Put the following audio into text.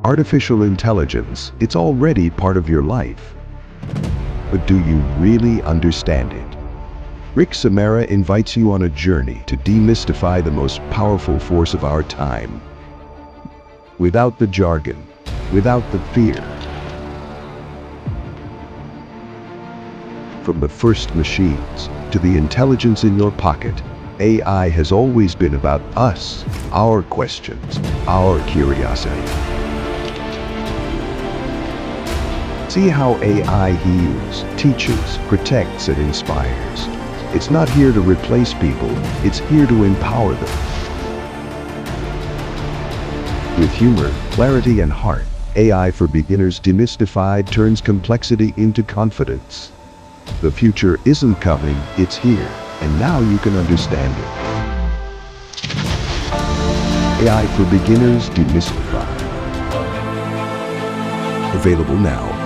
Artificial intelligence, it's already part of your life. But do you really understand it? Rick Samara invites you on a journey to demystify the most powerful force of our time. Without the jargon, without the fear. From the first machines to the intelligence in your pocket, AI has always been about us, our questions, our curiosity. See how AI heals, teaches, protects, and inspires. It's not here to replace people, it's here to empower them. With humor, clarity, and heart, AI for Beginners Demystified turns complexity into confidence. The future isn't coming, it's here, and now you can understand it. AI for Beginners Demystified. Available now.